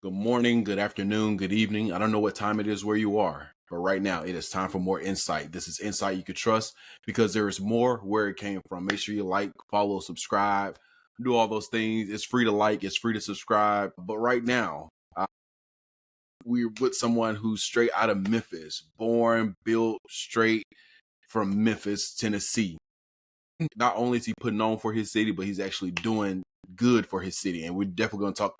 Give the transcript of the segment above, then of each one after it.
Good morning, good afternoon, good evening. I don't know what time it is where you are, but right now it is time for more insight. This is insight you can trust because there is more where it came from. Make sure you like, follow, subscribe, do all those things. It's free to like, it's free to subscribe. But right now, we're with someone who's straight out of Memphis, born, built straight from Memphis, Tennessee. Not only is he putting on for his city, but he's actually doing good for his city. And we're definitely going to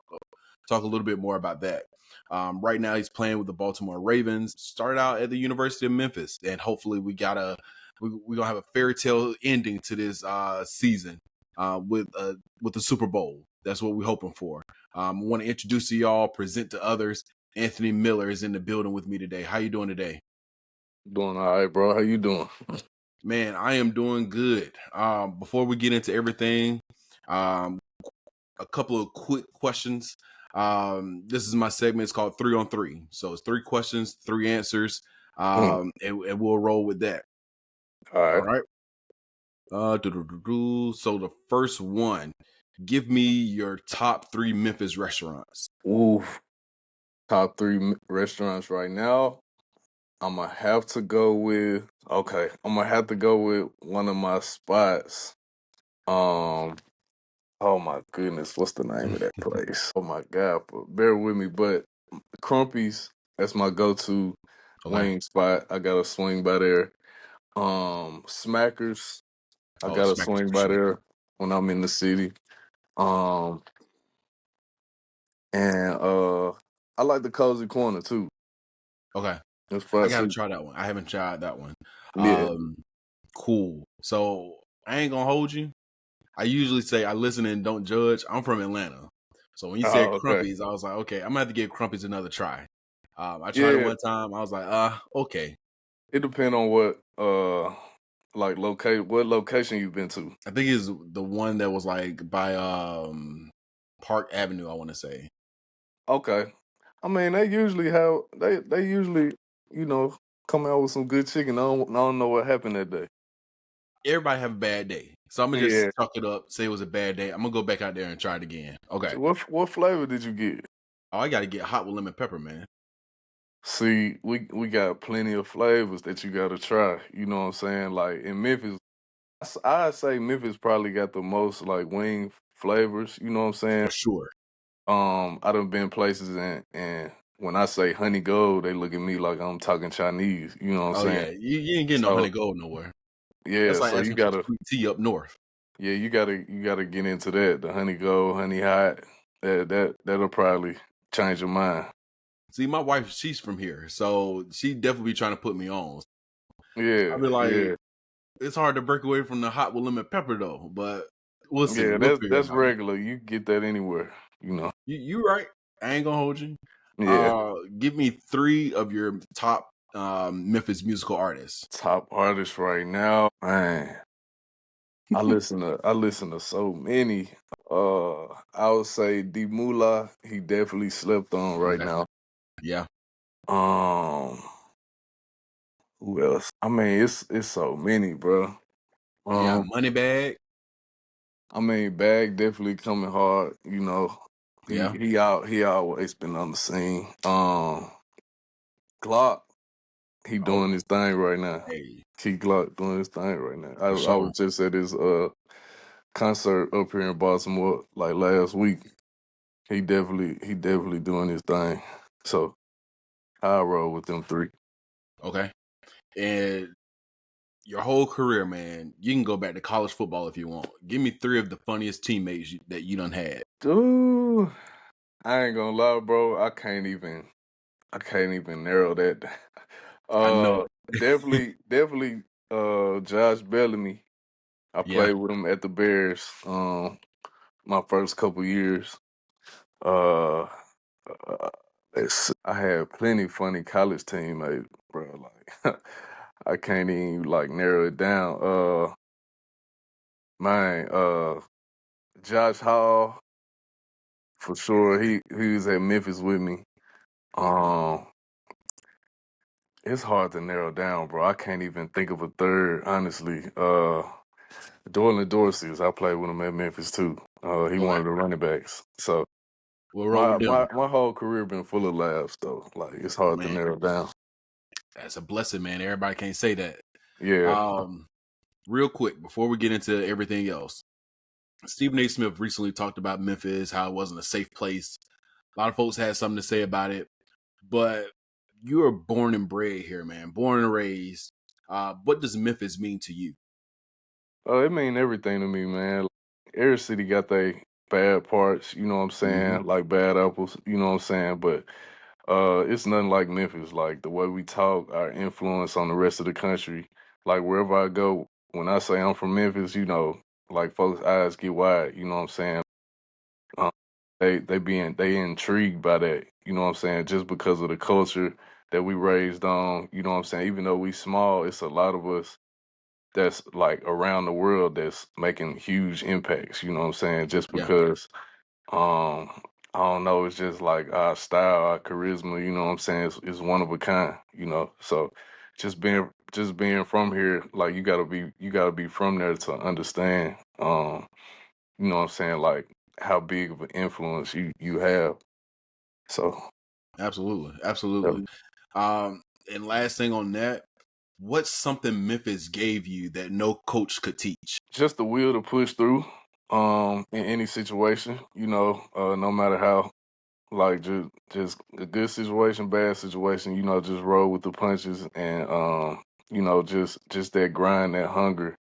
talk a little bit more about that. Right now, he's playing with the Baltimore Ravens. Started out at the University of Memphis, and hopefully, we're gonna have a fairy tale ending to this season with the Super Bowl. That's what we're hoping for. I want to introduce to y'all, present to others. Anthony Miller is in the building with me today. How you doing today? Doing all right, bro. How you doing? Man, I am doing good. Before we get into everything, um, a couple of quick questions. This is my segment. It's called 3 on 3. So it's 3 questions, 3 answers, Mm, and we'll roll with that. all All right. right. So the first one, give me your top 3 Memphis restaurants. Ooh, top three restaurants right now. I'm gonna have to go with. Okay, I'm gonna have to go with one of my spots. Um. Oh my goodness, what's the name of that place? Oh my god, bear with me. But Crumpy's, that's my go-to Okay. wing spot. I gotta swing by there. Smackers, I Oh, gotta Smackers swing for by sure. there when I'm in the city. Um. And I like the cozy corner too. Okay. It's I fun. gotta So try that one. I haven't tried that one. yeah. Cool. So I ain't gonna hold you. I usually say I listen and don't judge. I'm from Atlanta. So when you said Oh, okay. Crumpies, I was like, okay, I'm gonna have to give Crumpies another try. I tried it Yeah. one time. I was like, okay. It depends on what like locate what location you've been to. I think it's the one that was like by Park Avenue, I want to say. Okay. I mean they usually, you know, come out with some good chicken. I don't know what happened that day. Everybody have a bad day. So I'm gonna just Yeah. chalk it up, say it was a bad day. I'm gonna go back out there and try it again. Okay. So what flavor did you get? Oh, I gotta get hot with lemon pepper, man. See, we got plenty of flavors that you gotta try. You know what I'm saying? Like in Memphis, I'd say Memphis probably got the most like wing flavors. You know what I'm saying? For sure. I done been places and when I say honey gold, they look at me like I'm talking Chinese. You know what I'm Oh saying? yeah. You ain't getting no So honey gold nowhere. That's yeah, like so you asking for gotta sweet tea up north. you gotta get into that. The honey gold, honey hot. That'll probably change your mind. See, my wife, she's from here, so she definitely be trying to put me on. I Yeah, be like, yeah, it's hard to break away from the hot with lemon pepper though, but we'll see. yeah. We'll That's figure it that's out. regular. You get that anywhere. You know. You right. I ain't gonna hold you. Yeah. Give me 3 of your top Memphis musical artists. Top artist right now, man. I listen to so many. I would say D Mula, he definitely slept on right Okay. now. Yeah. Um, who else? I mean, it's so many, bro. Yeah. Um, Moneybag. I mean, Bag definitely coming hard. You know, he Yeah. he out he always been on the scene. Glock, he Oh, doing his thing right now. hey, Key Glock doing his thing right now. I for I sure. was just at his concert up here in Baltimore like last week. He definitely doing his thing. So I roll with them three. Okay. And your whole career, man, you can go back to college football if you want. Give me 3 of the funniest teammates that you done had. Ooh, I ain't gonna lie, bro. I can't even narrow that down. I know Definitely Josh Bellamy. I Yeah. played with him at the Bears my first couple years. Uh, uh I had plenty funny college teammates, bro. Like I can't even like narrow it down. Man, Josh Hall for sure. He was at Memphis with me. Um, it's hard to narrow down, bro. I can't even think of a third, honestly. Dorland Dorsey, I played with him at Memphis too. He one Okay. of the running backs. So We'll roll My with them. my whole career been full of laughs though. Like it's hard to Man, narrow down. that's a blessing, man. Everybody can't say that. Yeah. Um, Real quick before we get into everything else, Stephen A. Smith recently talked about Memphis, how it wasn't a safe place. A lot of folks had something to say about it, but you were born and bred here, man. Born and raised. What does Memphis mean to you? It mean everything to me, man. Every city got their bad parts, you know what I'm Hmm. saying? Like bad apples, you know what I'm saying? But it's nothing like Memphis. Like the way we talk, our influence on the rest of the country. Like wherever I go, when I say I'm from Memphis, like folks' eyes get wide, you know what I'm saying? Um, they intrigued by that, you know what I'm saying? Just because of the culture that we raised on, you know what I'm saying? Even though we small, it's a lot of us that's like around the world that's making huge impacts, you know what I'm saying? Just Yeah, because um I don't know, it's just like our style, our charisma, you know what I'm saying, is one of a kind, you know. So just being from here, like you gotta be from there to understand you know what I'm saying, like how big of an influence you have. So absolutely, yeah. absolutely. And last thing on that, what's something Memphis gave you that no coach could teach? Just the will to push through in any situation, no matter how. Like just a good situation, bad situation, just roll with the punches and just that grind, that hunger.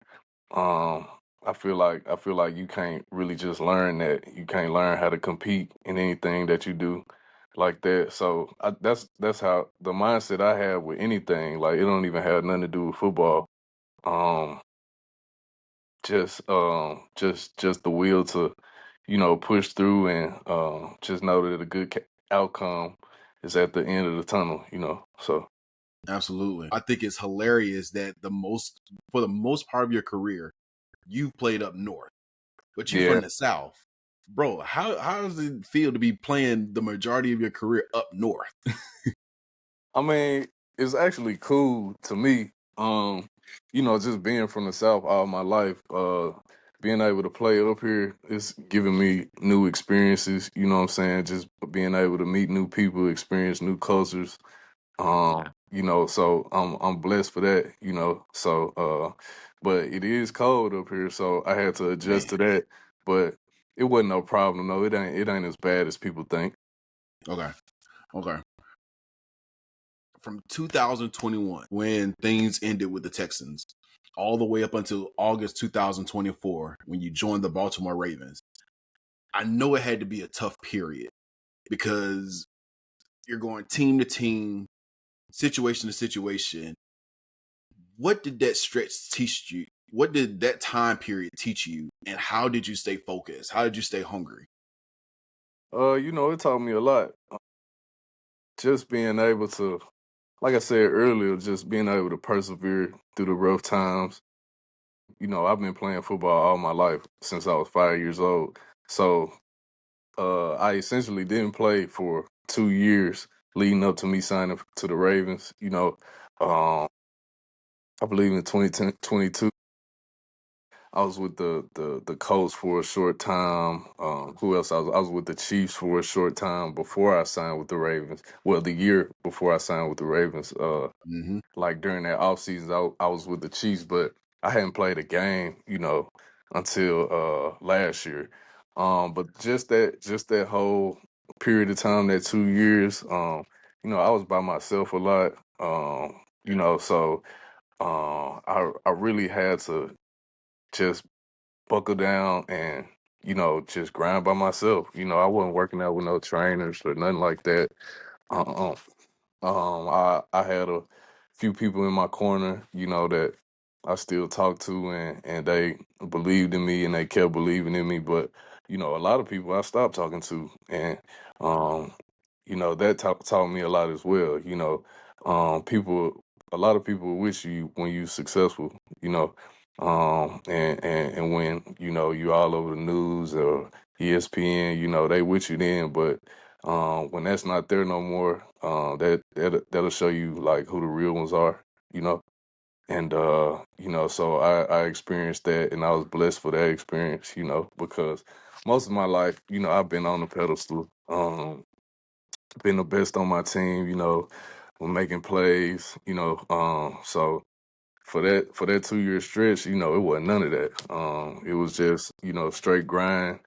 Um I feel like you can't really just learn that. You can't learn how to compete in anything that you do like that. So that's how the mindset I have with anything. Like it don't even have nothing to do with football. Um just the will to push through and just know that a good outcome is at the end of the tunnel, so Absolutely. I think it's hilarious that for the most part of your career, you've played up north, but you yeah. from the south. Bro, how does it feel to be playing the majority of your career up north? I mean, it's actually cool to me. Just being from the South all my life, being able to play up here is giving me new experiences, you know what I'm saying? Just being able to meet new people, experience new cultures. So I'm blessed for that, So but it is cold up here, so I had to adjust to Man. that. But it wasn't no problem. No, it ain't as bad as people think. Okay. Okay. From 2021, when things ended with the Texans, all the way up until August 2024, when you joined the Baltimore Ravens, I know it had to be a tough period because you're going team to team, situation to situation. What did that stretch teach you? What did that time period teach you? And how did you stay focused? How did you stay hungry? It taught me a lot. Just being able to, like I said earlier, just being able to persevere through the rough times. I've been playing football all my life since I was 5 years old. So I essentially didn't play for 2 years leading up to me signing to the Ravens. Um, I believe in 2022, I was with the Colts for a short time. Who else? I was with the Chiefs for a short time before I signed with the Ravens. Well, the year before I signed with the Ravens. Mm-hmm. Like during that offseason, I was with the Chiefs, but I hadn't played a game, until last year. But just that whole period of time, that 2 years, I was by myself a lot. So I really had to just buckle down and just grind by myself. I wasn't working out with no trainers or nothing like that. Uh-uh. I had a few people in my corner, that I still talk to, and they believed in me and they kept believing in me. But a lot of people I stopped talking to, and um, that taught me a lot as well. People, a lot of people wish you when you successful. You know, and when you all over the news or ESPN, they with you then, but when that's not there no more, that'll show you like who the real ones are. You know. And so I experienced that, and I was blessed for that experience, because most of my life, I've been on the pedestal, been the best on my team, making plays, so for that 2 year stretch, it wasn't none of that. It was just, straight grind,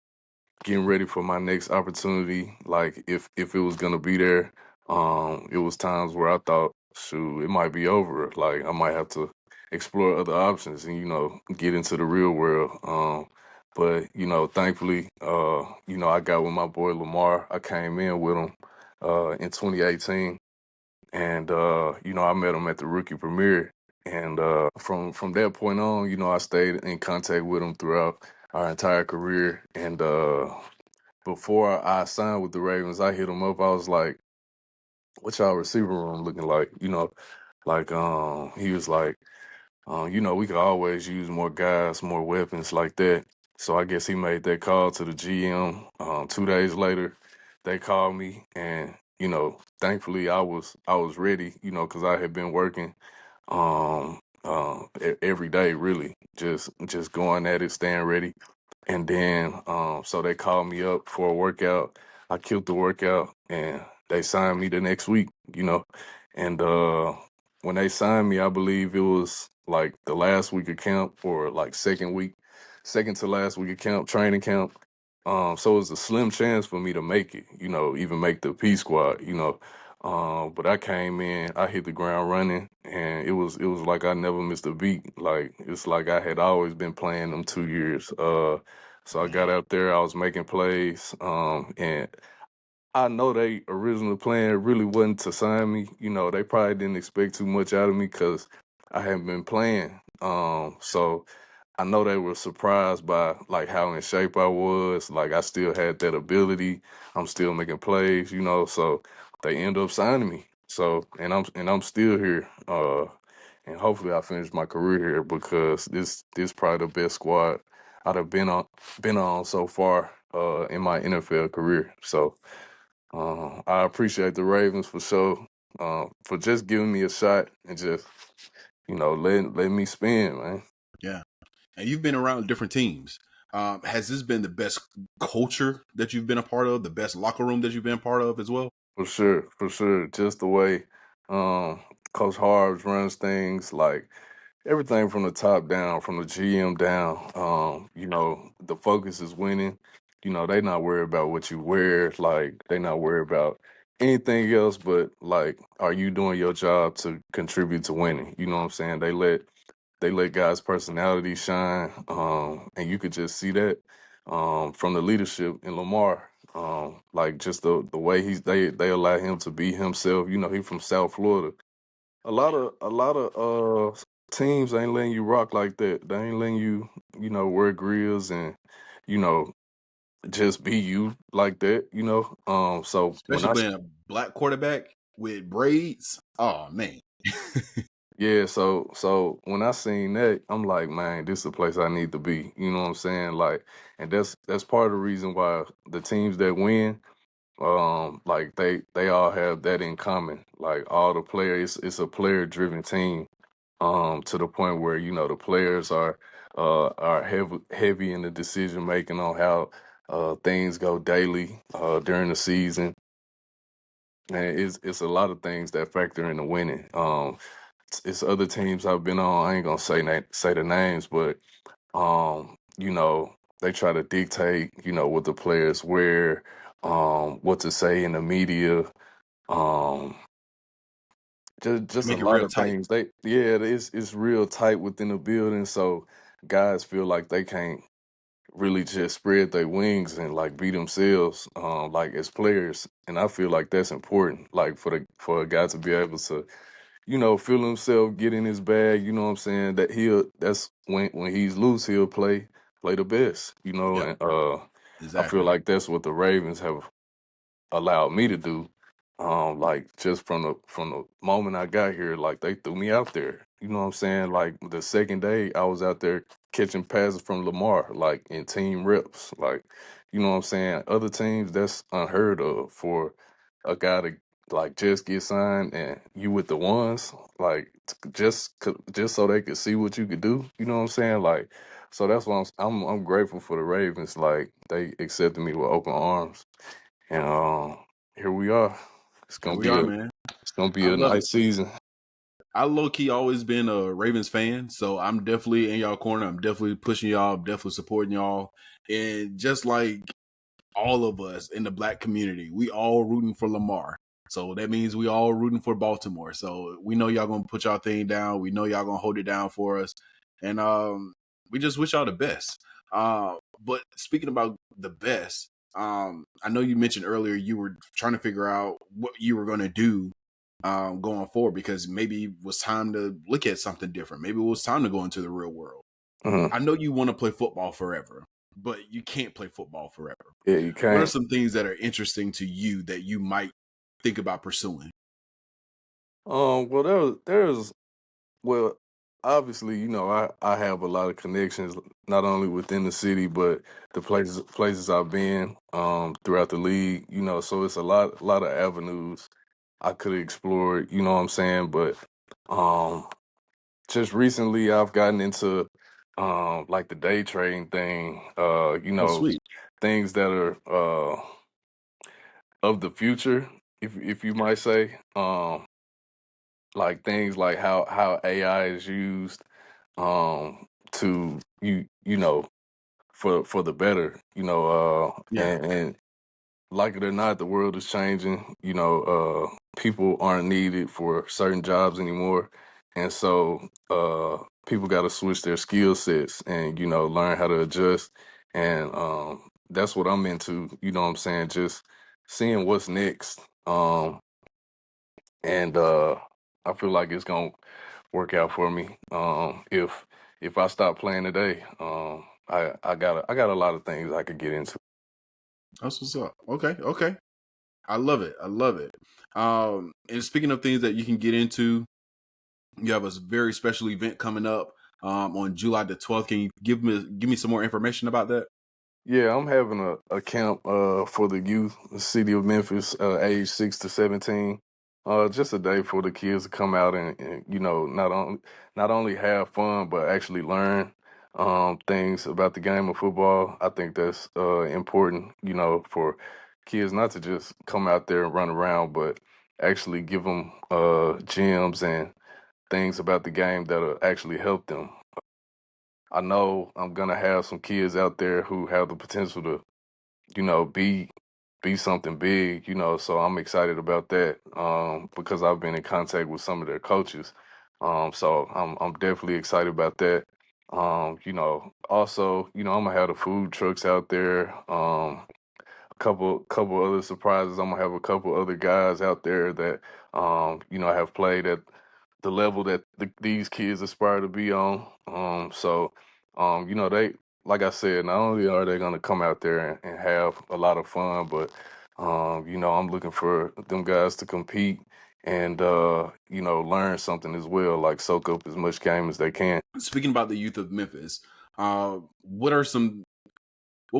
getting ready for my next opportunity. Like if it was gonna be there, it was times where I thought, shoot, it might be over. Like I might have to explore other options and get into the real world. But thankfully, I got with my boy Lamar. I came in with him in 2018, and I met him at the rookie premiere. And from that point on, I stayed in contact with him throughout our entire career. And before I signed with the Ravens, I hit him up. I was like, "What y'all receiver room looking like?" Like he was like, we could always use more guys, more weapons like that. So I guess he made that call to the GM. 2 days later, they called me, and thankfully I was ready. Because I had been working every day, really, just going at it, staying ready. And then, so they called me up for a workout. I killed the workout, and they signed me the next week. And when they signed me, I believe it was like the last week of camp, or like second to last week of camp, training camp. So it was a slim chance for me to make it. Even make the P squad. But I came in, I hit the ground running, and it was like I never missed a beat. Like it's like I had always been playing them 2 years. So I got Man, out there, I was making plays, and I know they original plan really wasn't to sign me. They probably didn't expect too much out of me because I hadn't been playing. So I know they were surprised by like how in shape I was. Like I still had that ability. I'm still making plays. So they end up signing me. So and I'm still here. And hopefully I finish my career here because this probably the best squad I'd have been on so far in my NFL career. So I appreciate the Ravens for sure, for just giving me a shot and just letting me spin, man. yeah. And you've been around different teams. Has this been the best culture that you've been a part of? The best locker room that you've been a part of as well? For sure, for sure. Just the way um, Coach Harves runs things, like everything from the top down, from the GM down. The focus is winning. They not worried about what you wear. Like they not worried about anything else, but like, are you doing your job to contribute to winning? You know what I'm saying? They let guys' personality shine, and you could just see that from the leadership in Lamar. Like just the way they allow him to be himself. He from South Florida. A lot of teams ain't letting you rock like that. They ain't letting you wear grills and you know just be you like that. So when Especially being a black quarterback with braids. Oh man. yeah, so when I seen that, I'm like, man, this is the place I need to be. You know what I'm saying? Like, and that's part of the reason why the teams that win, like they all have that in common. Like all the players, it's a player driven team. To the point where the players are heavy in the decision making on how things go daily during the season, and it's a lot of things that factor into winning. It's other teams I've been on. I ain't gonna say the names, but they try to dictate, what the players wear, what to say in the media, um, just a Make it lot real of tight. things. It's real tight within the building, so guys feel like they can't really just spread their wings and like be themselves, like as players. And I feel like that's important, like for a guy to be able to feel himself, get in his bag, you know what I'm saying? That's when he's loose, he'll play the best, Yep. and I feel Exactly. like that's what the Ravens have allowed me to do. Like just from the moment I got here, like they threw me out there. You know what I'm saying? Like the second day I was out there catching passes from Lamar, like in team reps. Like, you know what I'm saying? Other teams, that's unheard of for a guy to like just get signed and you with the ones, like just so they could see what you could do. You know what I'm saying? Like, so that's why I'm grateful for the Ravens. Like they accepted me with open arms, and here we are. It's Here gonna we be are, a man. it's gonna I be a love it. nice season. I low key always been a Ravens fan, so I'm definitely in y'all corner. I'm definitely pushing y'all. I'm definitely supporting y'all. And just like all of us in the black community, we all rooting for Lamar. So that means we all rooting for Baltimore. So we know y'all gonna put y'all thing down. We know y'all gonna hold it down for us. And we just wish y'all the best. But speaking about the best, I know you mentioned earlier you were trying to figure out what you were gonna do going forward because maybe it was time to look at something different. Maybe it was time to go into the real world. Mhm. I know you want to play football forever, but you can't play football forever. Yeah, you What are can't. some things that are interesting to you that you might think about pursuing? Well, there's well, obviously, I have a lot of connections, not only within the city, but the places I've been throughout the league. So it's a lot of avenues I could have explored. You know what I'm saying? But um, just recently, I've gotten into like the day trading thing. Oh, sweet. Things that are of the future, if you might say. Like things like how AI is used to for the better, Yeah, and like it or not, the world is changing. People aren't needed for certain jobs anymore, and so people got to switch their skill sets and learn how to adjust, and that's what I'm into. You know what I'm saying? Just seeing what's next, and I feel like it's gonna work out for me. If I stop playing today, I got a lot of things I could get into. that's what's up. Okay, okay. I love it. I love it. And speaking of things that you can get into, you have a very special event coming up on July the 12th. Can you give me some more information about that? Yeah, I'm having a camp for the youth, the city of Memphis, age 6 to 17. Just a day for the kids to come out and not only have fun but actually learn things about the game of football. I think that's important, for kids not to just come out there and run around, but actually give them gems and things about the game that'll actually help them. I know I'm gonna have some kids out there who have the potential to, be something big, so I'm excited about that because I've been in contact with some of their coaches. So I'm definitely excited about that. Also, I'm gonna have the food trucks out there. Couple other surprises. I'm gonna have a couple other guys out there that have played at the level that these kids aspire to be on. They, like I said, not only are they gonna come out there and have a lot of fun, but I'm looking for them guys to compete and learn something as well, like soak up as much game as they can. Speaking about the youth of Memphis, what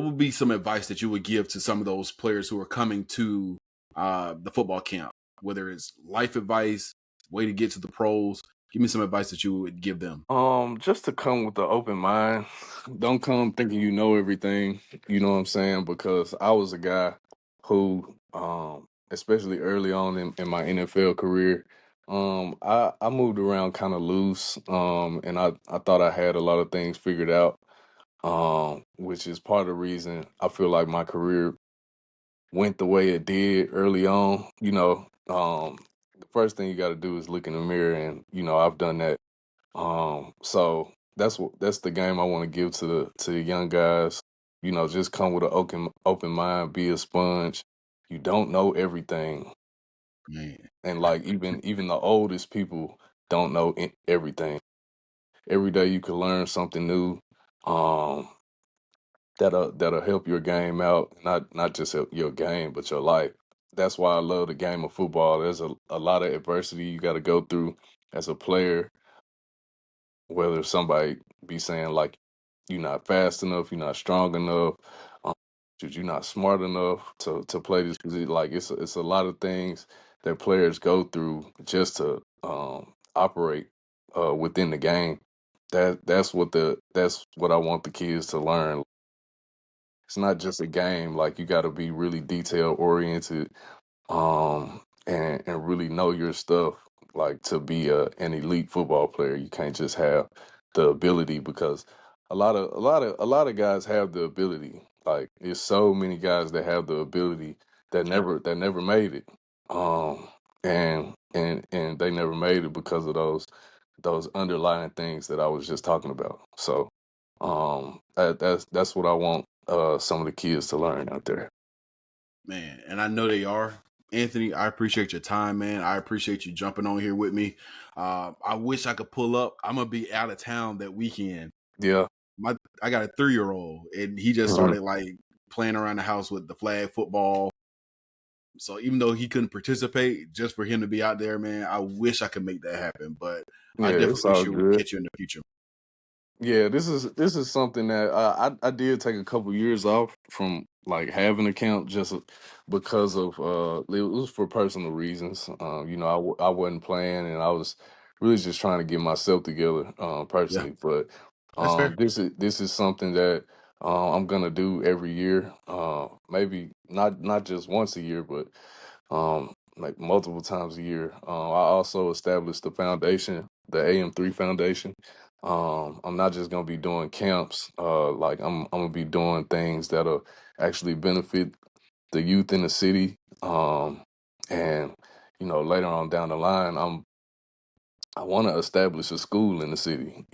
would be some advice that you would give to some of those players who are coming to the football camp? Whether it's life advice, way to get to the pros, give me some advice that you would give them. Just to come with an open mind. Don't come thinking you know everything. You know what I'm saying? Because I was a guy who, especially early on in my NFL career, I moved around kind of loose, and I thought I had a lot of things figured out, which is part of the reason I feel like my career went the way it did early on. The first thing you got to do is look in the mirror, and I've done that. So that's the game I want to give to the young guys. Just come with an open mind, be a sponge. You don't know everything, Man, and like even the oldest people don't know everything. Every day you can learn something new. Um, that'll help your game out, not just help your game, but your life. That's why I love the game of football. There's a lot of adversity you got to go through as a player, whether somebody be saying like you're not fast enough, you're not strong enough, um, you're not smart enough to play this position. Like it's a lot of things that players go through just to operate within the game. That's what I want the kids to learn. It's not just a game. Like, you got to be really detail oriented, and really know your stuff, like, to be an elite football player. You can't just have the ability, because a lot of guys have the ability. Like, there's so many guys that have the ability that never made it. Um and and and they never made it because of those underlying things that I was just talking about. So that's what I want some of the kids to learn out there. Man, and I know they are. Anthony, I appreciate your time, man. I appreciate you jumping on here with me. I wish I could pull up. I'm gonna be out of town that weekend. Yeah. My I got a 3 year old, and he just Mhm. started like playing around the house with the flag football. So even though he couldn't participate, just for him to be out there, man, I wish I could make that happen. But I Yeah, it's definitely all sure will good. catch you in the future. Yeah, this is something that I did take a couple years off from, like, having a camp, just because of it was for personal reasons. I wasn't playing, and I was really just trying to get myself together, Yeah, personally. But that's fair. this is something that I'm gonna do every year. Maybe not just once a year, but like multiple times a year. I also established the foundation, the AM3 Foundation. I'm not just gonna be doing camps. Like, I'm gonna be doing things that'll actually benefit the youth in the city. And later on down the line, I want to establish a school in the city.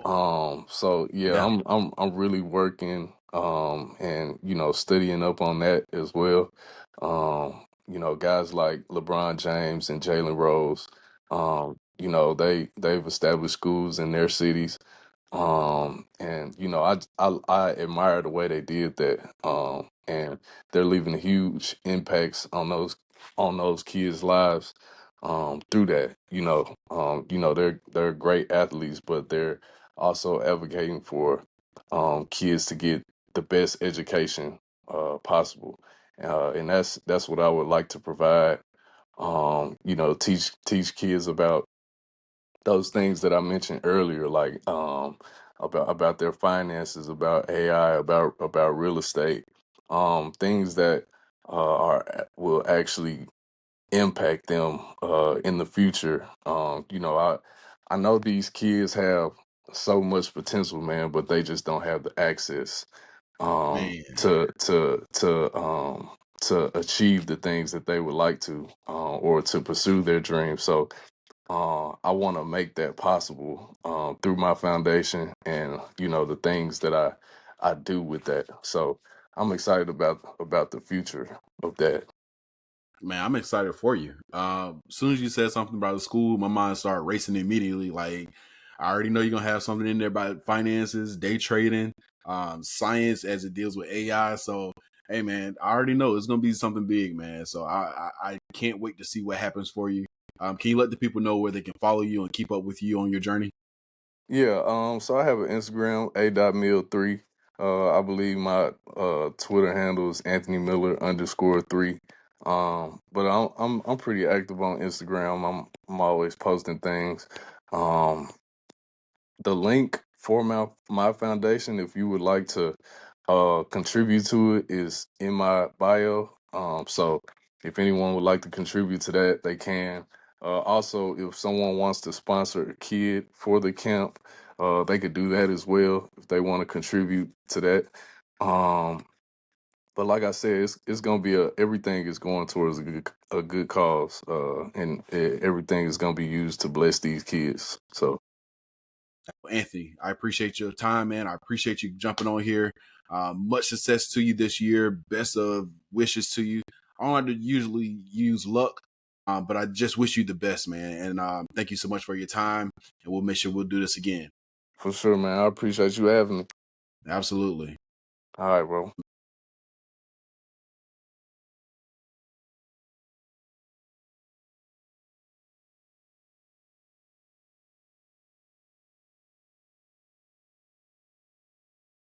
Oh, So yeah, yeah. I'm really working, and studying up on that as well. Guys like LeBron James and Jalen Rose, they've established schools in their cities. And I admire the way they did that. And they're leaving huge impacts on those kids' lives, through that. They're great athletes, but they're also advocating for kids to get the best education possible. And that's what I would like to provide. Teach kids about those things that I mentioned earlier, like, about their finances, about AI, about real estate, things that will actually impact them in the future. I know these kids have so much potential, man, but they just don't have the access Man, to achieve the things that they would like to, or to pursue their dreams. So I want to make that possible, through my foundation, and the things that I do with that. So I'm excited about the future of that. man, I'm excited for you. As soon as you said something about the school, my mind started racing immediately. Like, I already know you're gonna have something in there about finances, day trading, science as it deals with AI. So, hey, man, I already know it's gonna be something big, man. So I can't wait to see what happens for you. Can you let the people know where they can follow you and keep up with you on your journey? Yeah, so I have an Instagram, a.mill3. I believe my Twitter handle is Anthony Miller underscore 3. But I'm pretty active on Instagram. I'm always posting things. Um, the link for my foundation, if you would like to contribute to it, is in my bio. So if anyone would like to contribute to that, they can. Also, if someone wants to sponsor a kid for the camp, they could do that as well if they want to contribute to that. Um, but like I said, it's gonna be everything is going towards a good cause, and everything is gonna be used to bless these kids. So Anthony, I appreciate your time, man. I appreciate you jumping on here. Much success to you this year. Best of wishes to you. I don't like to usually use luck, but I just wish you the best, man. And thank you so much for your time. And we'll make sure we'll do this again. for sure, man, I appreciate you having me. Absolutely. All right, bro.